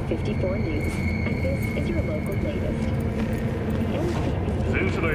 54 News, and this is your local latest. The NCP...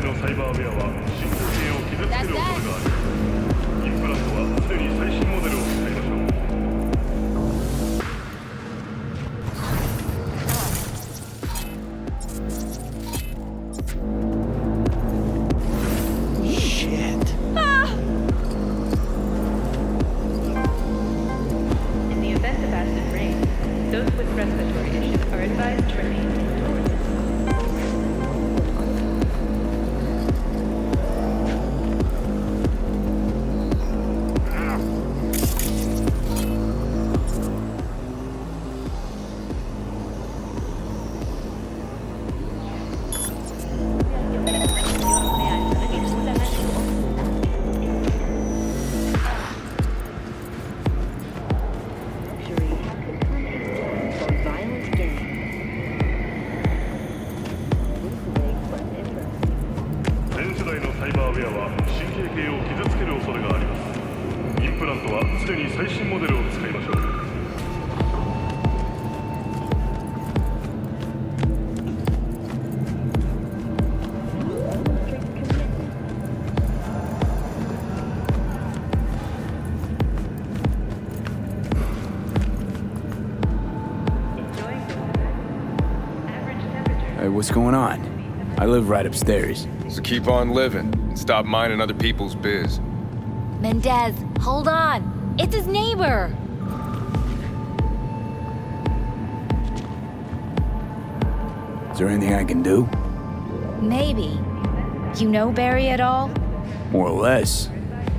全世代のサイバーウェアは新規性を傷つける恐れがある。インプラントは常に最新モデルを使いましょう。What's going on? I live right upstairs. So keep on living and stop minding other people's biz. Mendez, hold on. It's his neighbor. Is there anything I can do? Maybe. You know Barry at all? More or less.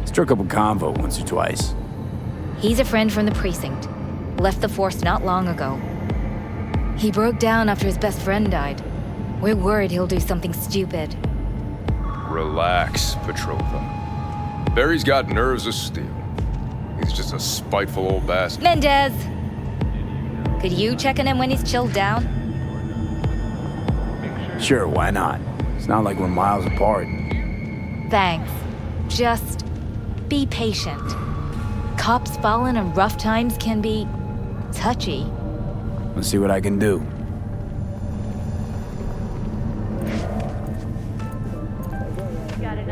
Struck up a convo once or twice. He's a friend from the precinct. Left the force not long ago. He broke down after his best friend died. We're worried he'll do something stupid. Relax, Petrova. Barry's got nerves of steel. He's just a spiteful old bastard. Mendez! Could you check on him when he's chilled down? Sure, why not? It's not like we're miles apart. Thanks. Just be patient. Cops falling in rough times can be touchy. Let's see what I can do.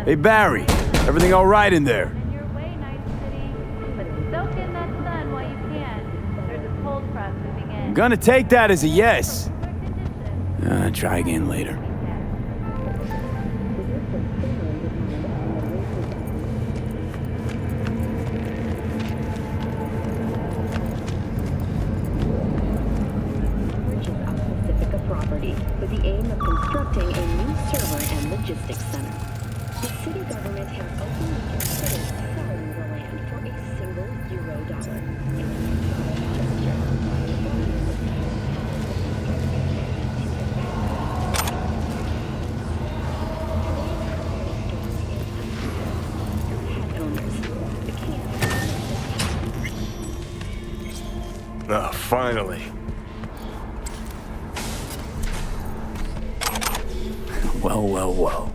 Hey, Barry. Everything all right in there? You're way nice, city. But soak in that sun while you can. There's a cold front moving in. I'm gonna take that as a yes. Try again later. Property with the aim of constructing a new server and logistics center. The city government has openly considered selling the land for a single $1. Oh, finally. Well, well, well.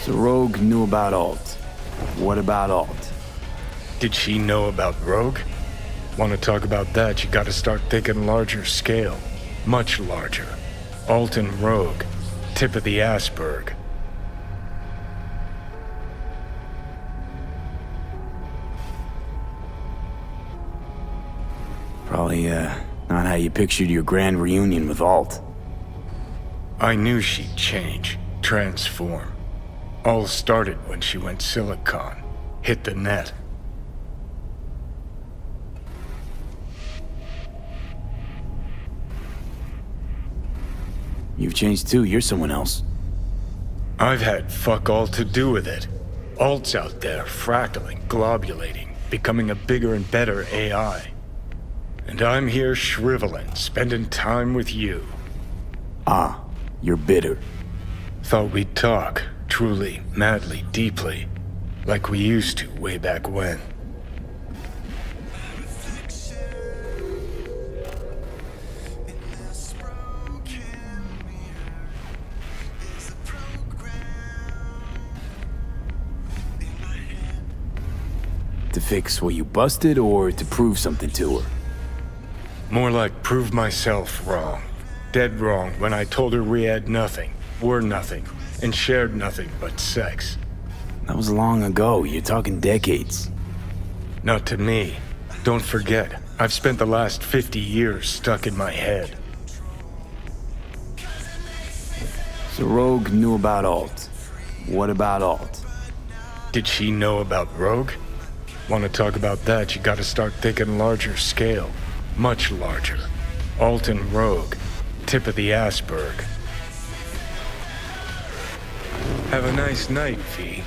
So Rogue knew about Alt. What about Alt? Did she know about Rogue? Want to talk about that, you gotta start thinking larger scale. Much larger. Alt and Rogue. Tip of the iceberg. Probably, not how you pictured your grand reunion with Alt. I knew she'd change, transform. All started when she went Silicon, hit the net. You've changed too, you're someone else. I've had fuck all to do with it. Alt's out there, fractaling, globulating, becoming a bigger and better AI. And I'm here shriveling, spending time with you. Ah, you're bitter. Thought we'd talk, truly, madly, deeply, like we used to way back when. To fix what you busted or to prove something to her? More like prove myself wrong. Dead wrong when I told her we had nothing, were nothing, and shared nothing but sex. That was long ago, you're talking decades. Not to me. Don't forget, I've spent the last 50 years stuck in my head. So Rogue knew about Alt. What about Alt? Did she know about Rogue? Want to talk about that, you gotta start thinking larger scale. Much larger. Alt and Rogue. Tip of the iceberg. Have a nice night, V.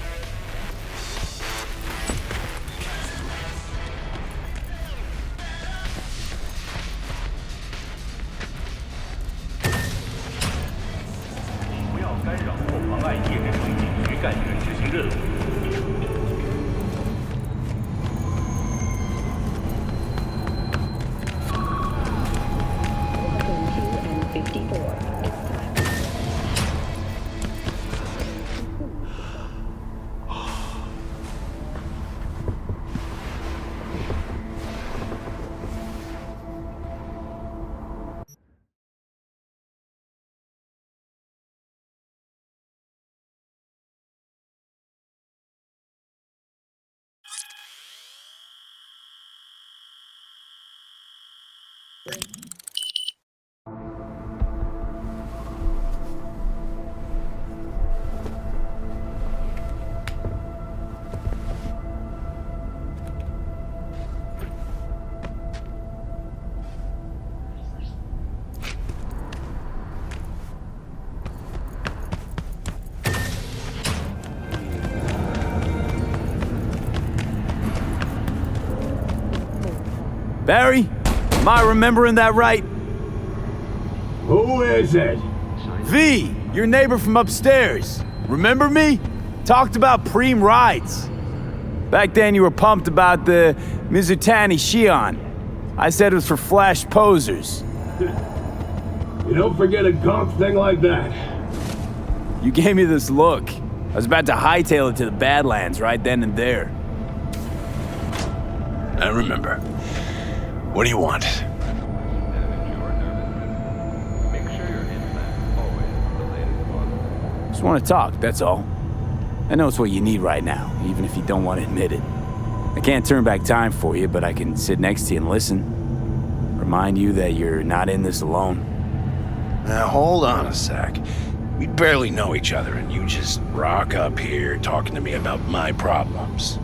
Barry? Am I remembering that right? Who is it? V, your neighbor from upstairs. Remember me? Talked about preem rides. Back then you were pumped about the Mizutani Shion. I said it was for flash posers. You don't forget a gaunt thing like that. You gave me this look. I was about to hightail it to the Badlands right then and there. I remember. What do you want? Just want to talk, that's all. I know it's what you need right now, even if you don't want to admit it. I can't turn back time for you, but I can sit next to you and listen. Remind you that you're not in this alone. Now hold on a sec. We barely know each other and you just rock up here talking to me about my problems.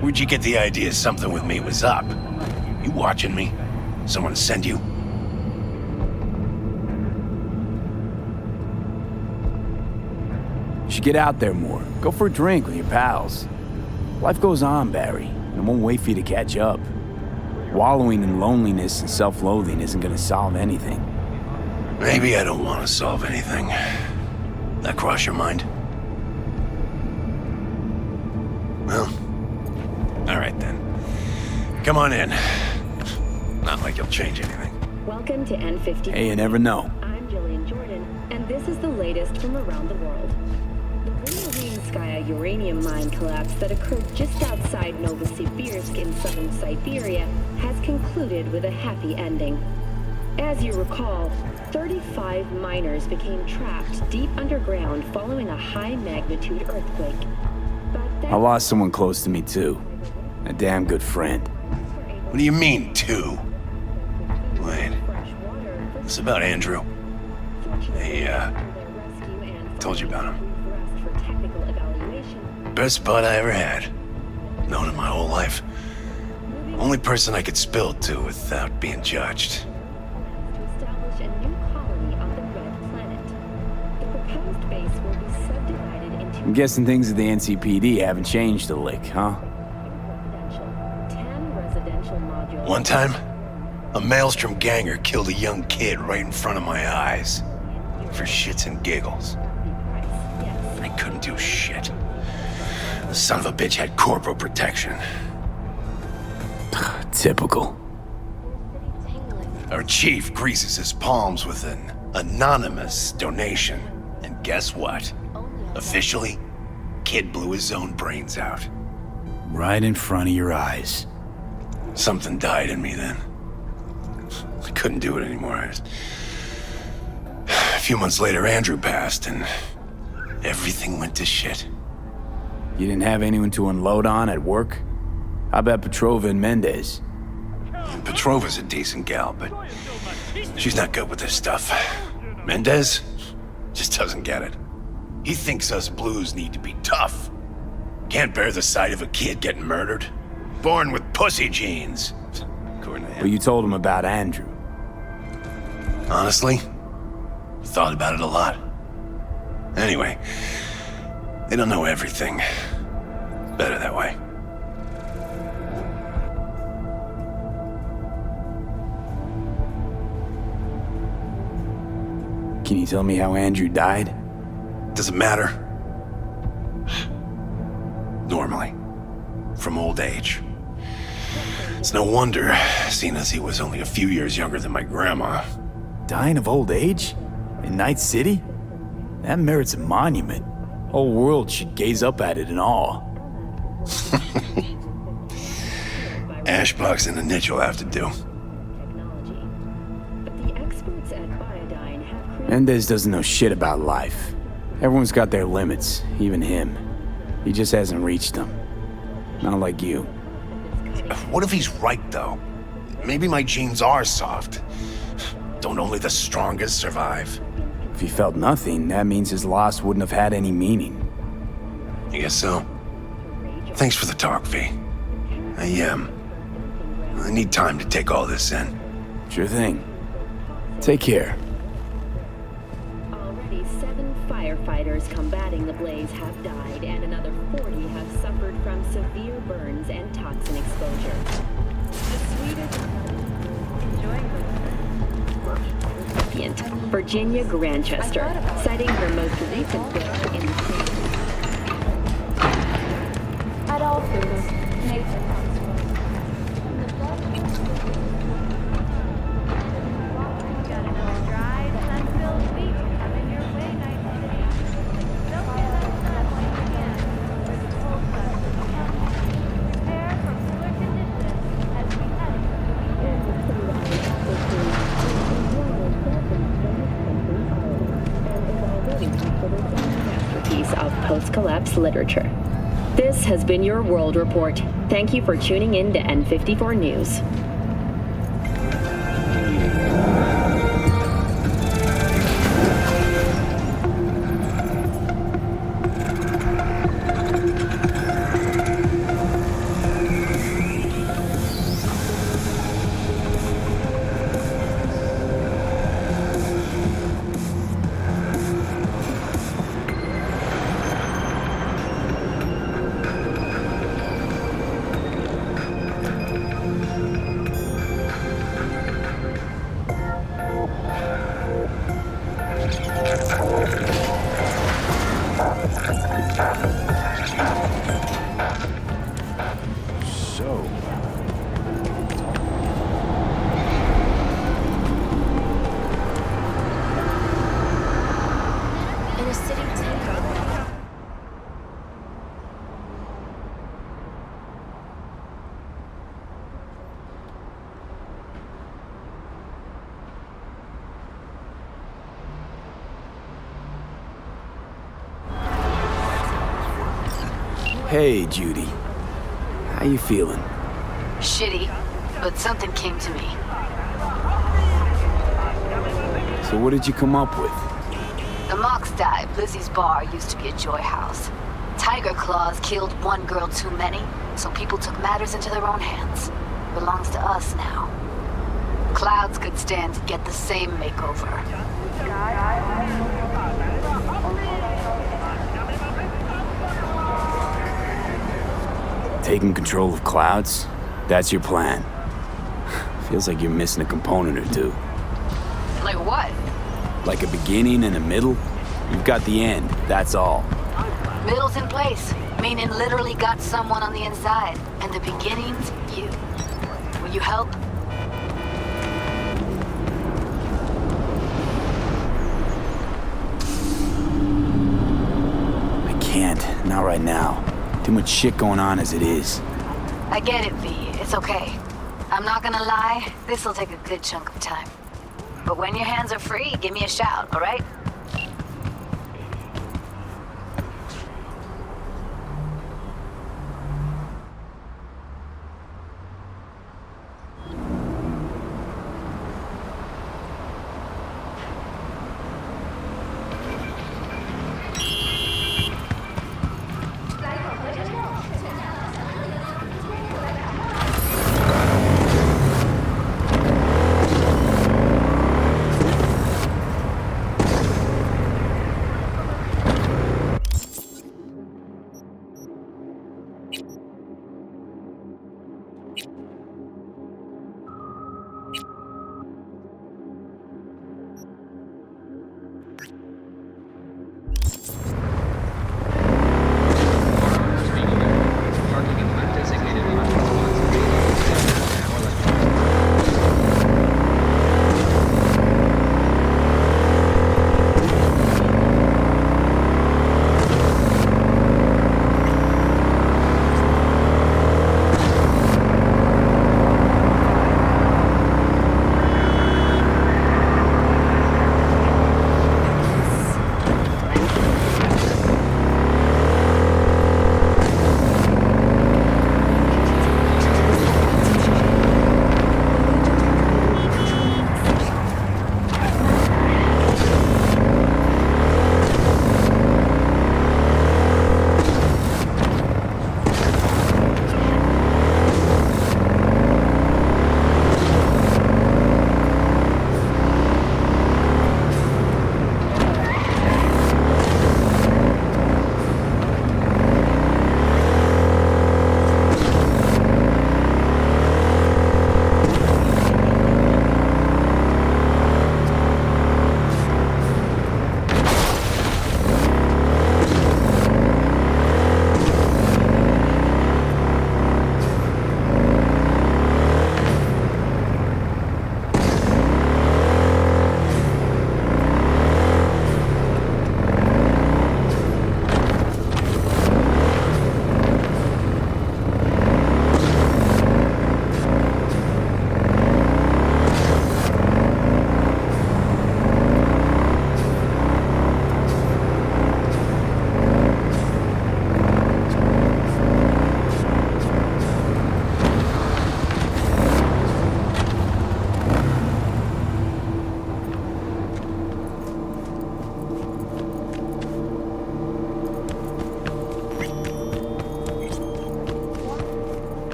Where'd you get the idea something with me was up? You watching me? Someone send you? You should get out there more. Go for a drink with your pals. Life goes on, Barry, and it won't wait for you to catch up. Wallowing in loneliness and self-loathing isn't gonna solve anything. Maybe I don't want to solve anything. That cross your mind? Well, all right then. Come on in. Not like you'll change anything. Welcome to N50. Hey, you never know. I'm Jillian Jordan, and this is the latest from around the world. The Rimskaya uranium mine collapse that occurred just outside Novosibirsk in southern Siberia has concluded with a happy ending. As you recall, 35 miners became trapped deep underground following a high-magnitude earthquake. I lost someone close to me, too. A damn good friend. What do you mean, two? It's about Andrew. Told you about him. Best bud I ever had. Known him my whole life. Only person I could spill it to without being judged. I'm guessing things at the NCPD haven't changed a lick, huh? One time, a Maelstrom ganger killed a young kid right in front of my eyes. For shits and giggles. I couldn't do shit. The son of a bitch had corporal protection. Typical. Our chief greases his palms with an anonymous donation. And guess what? Officially, kid blew his own brains out. Right in front of your eyes. Something died in me then. I couldn't do it anymore. A few months later, Andrew passed, and everything went to shit. You didn't have anyone to unload on at work? How about Petrova and Mendez? Petrova's a decent gal, but she's not good with this stuff. Mendez just doesn't get it. He thinks us blues need to be tough. Can't bear the sight of a kid getting murdered. Born with pussy genes. According to him. But you told him about Andrew. Honestly, thought about it a lot. Anyway, they don't know everything. Better that way. Can you tell me how Andrew died? Doesn't matter. Normally. From old age. It's no wonder, seeing as he was only a few years younger than my grandma. Dying of old age? In Night City? That merits a monument. Whole world should gaze up at it in awe. Ashbox and a niche will have to do. Mendez doesn't know shit about life. Everyone's got their limits, even him. He just hasn't reached them. Not like you. What if he's right, though? Maybe my genes are soft. Don't only the strongest survive? If he felt nothing, that means his loss wouldn't have had any meaning. I guess so. Thanks for the talk, V. I need time to take all this in. Sure thing. Take care. Already 7 firefighters combating the blaze have died, and another 40 have suffered from severe burns and toxin exposure. The Swedish recipient, Virginia Grantchester, citing her most recent book in the At all foods, nature comes first. Got enough dry, sun-filled wheat coming your way, Night City. Soak in that sun while you can, for the cold front is coming. Prepare for cooler conditions as we head into the masterpiece of post-collapse literature. This has been your World Report. Thank you for tuning in to N54 News. Hey, Judy. How you feeling? Shitty, but something came to me. So what did you come up with? The Mox died. Lizzie's bar used to be a joy house. Tiger Claws killed one girl too many, so people took matters into their own hands. Belongs to us now. Clouds could stand to get the same makeover. Taking control of Clouds? That's your plan. Feels like you're missing a component or two. Like what? Like a beginning and a middle? You've got the end, that's all. Middle's in place, meaning literally got someone on the inside. And the beginning's you. Will you help? I can't, not right now. Too much shit going on as it is. I get it, V. It's okay. I'm not gonna lie, this'll take a good chunk of time. But when your hands are free, give me a shout, alright?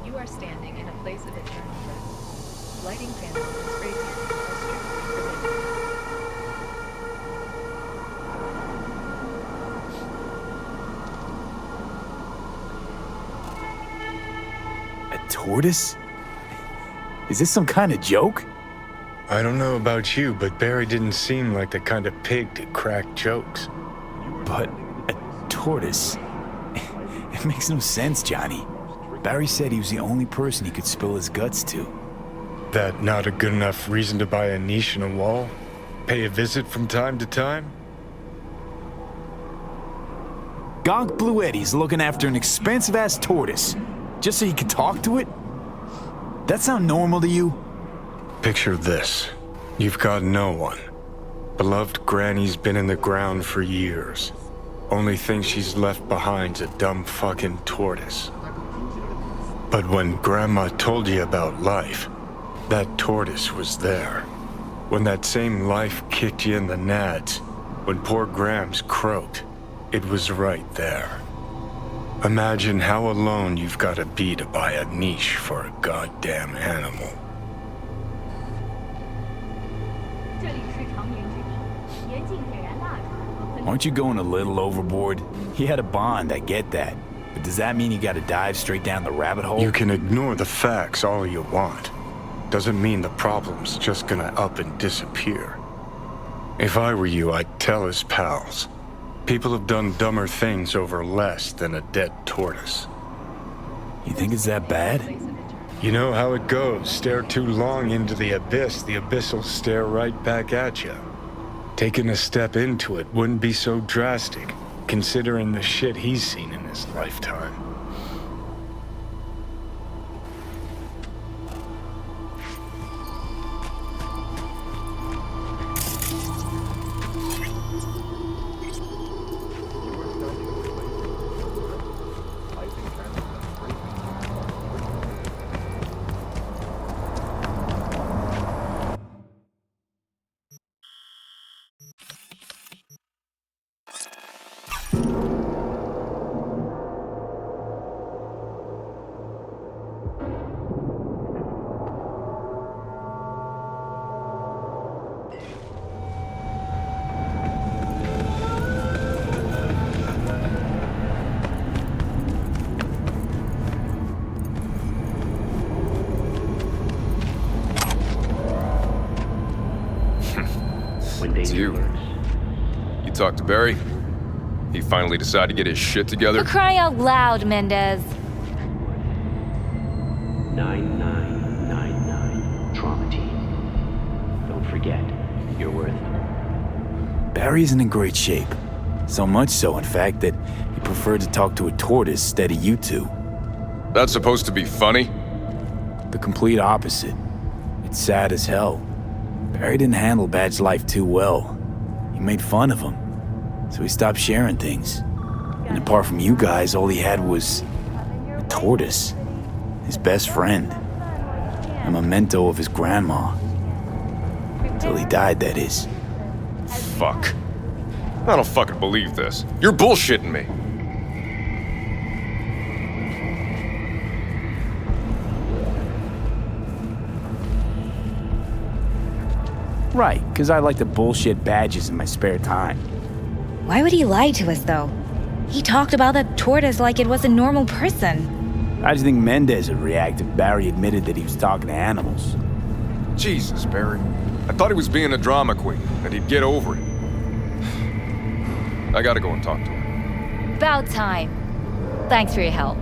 You are standing in a place of eternal rest. Lighting candles and spray cans are strictly forbidden. A tortoise? Is this some kind of joke? I don't know about you, but Barry didn't seem like the kind of pig to crack jokes. But a tortoise? It makes no sense, Johnny. Barry said he was the only person he could spill his guts to. That not a good enough reason to buy a niche in a wall? Pay a visit from time to time? Gonk Blue Eddie's looking after an expensive-ass tortoise, just so he can talk to it? That sound normal to you? Picture this. You've got no one. Beloved Granny's been in the ground for years. Only thing she's left behind's a dumb fucking tortoise. But when Grandma told you about life, that tortoise was there. When that same life kicked you in the nads, when poor Grams croaked, it was right there. Imagine how alone you've got to be to buy a niche for a goddamn animal. Aren't you going a little overboard? He had a bond, I get that. But does that mean you gotta dive straight down the rabbit hole? You can ignore the facts all you want. Doesn't mean the problem's just gonna up and disappear. If I were you, I'd tell his pals. People have done dumber things over less than a dead tortoise. You think it's that bad? You know how it goes. Stare too long into the abyss will stare right back at you. Taking a step into it wouldn't be so drastic, considering the shit he's seen in his lifetime. It's you. You talked to Barry? He finally decided to get his shit together? For crying out loud, Mendez. 9999 Trauma Team. Don't forget, you're worth it. Barry isn't in great shape. So much so, in fact, that he preferred to talk to a tortoise instead of you two. That's supposed to be funny? The complete opposite. It's sad as hell. Barry didn't handle Badge's life too well. You made fun of him, so he stopped sharing things. And apart from you guys, all he had was a tortoise. His best friend. A memento of his grandma. Till he died, that is. Fuck. I don't fucking believe this. You're bullshitting me. Right, because I like to bullshit Badges in my spare time. Why would he lie to us, though? He talked about that tortoise like it was a normal person. I just think Mendez would react if Barry admitted that he was talking to animals. Jesus, Barry. I thought he was being a drama queen, that he'd get over it. I gotta go and talk to him. About time. Thanks for your help.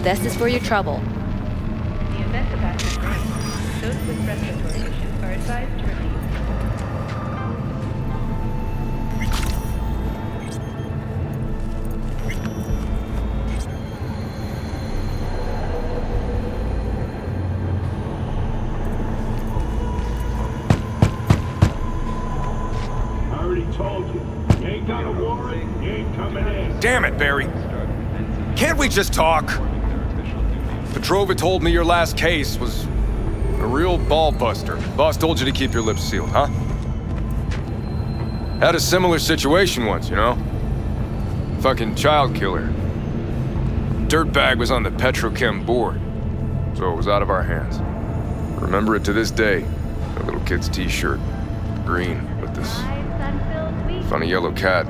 This is for your trouble. The event of active rain. Those with respiratory issues are advised to remain. Damn it, Barry. Can't we just talk? Petrova told me your last case was a real ball buster. Boss told you to keep your lips sealed, huh? Had a similar situation once, you know? Fucking child killer. Dirtbag was on the petrochem board, so it was out of our hands. Remember it to this day. A little kid's t-shirt. Green, with this funny yellow cat